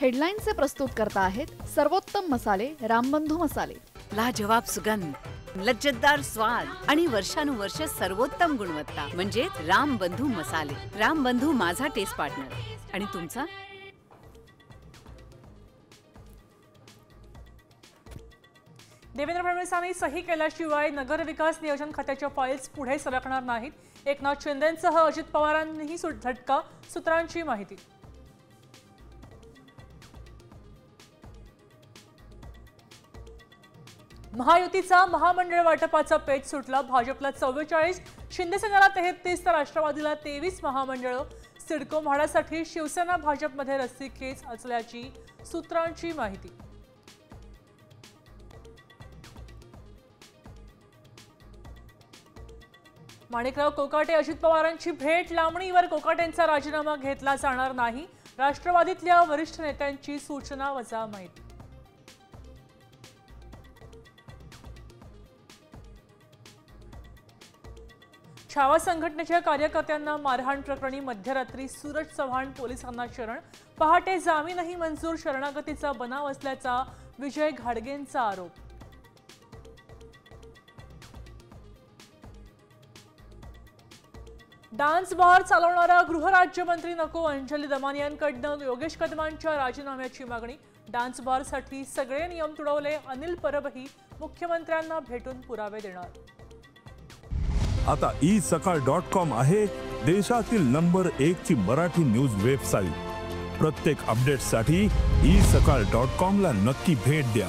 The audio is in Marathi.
हेडलाईनचे प्रस्तुत करता आहेत सर्वोत्तम मसाले रामबंधू मसाले। लाजवाब सुगंध, लज्जतदार स्वाद आणि वर्षानुवर्ष सर्वोत्तम गुणवत्ता म्हणजे रामबंधू मसाले। रामबंधू माझा टेस्ट पार्टनर आणि तुमचा। देवेंद्र फडणवीसांनी सही केल्याशिवाय नगरविकास नियोजन खात्याच्या फाईल्स पुढे सरकणार नाहीत। एकनाथ शिंदेंसह अजित पवारांनीही झटका, सूत्रांची माहिती। महायुतीचा महामंडळ वाटपाचा पेच सुटला। भाजपला 44, शिंदेसेनेला 33 तर राष्ट्रवादीला 23 महामंडळ। सिडको म्हाडासाठी शिवसेना भाजपमध्ये रस्सीखेच असल्याची सूत्रांची माहिती। माणिकराव कोकाटे अजित पवारांची भेट, लांबणीवर कोकाटेंचा राजीनामा घेतला जाणार नाही। राष्ट्रवादीतल्या वरिष्ठ नेत्यांची सूचना वजा माहिती। छावा संघटनेच्या कार्यकर्त्यांना मारहाण प्रकरणी मध्यरात्री सूरज चव्हाण पोलिसांना शरण। पहाटे जामीनही मंजूर, शरणागतीचा बनाव असल्याचा विजय घाडगेंचा आरोप। डान्स बार चालवणारा गृहराज्यमंत्री नको, अंजली दमानियांकडनं योगेश कदमांच्या राजीनाम्याची मागणी। डान्स बारसाठी सगळे नियम तुडवले, अनिल परबही मुख्यमंत्र्यांना भेटून पुरावे देणार। आता isakal.com आहे देशातील नंबर 1 ची मराठी न्यूज वेबसाईट। प्रत्येक अपडेटसाठी isakal.com ला नक्की भेट द्या।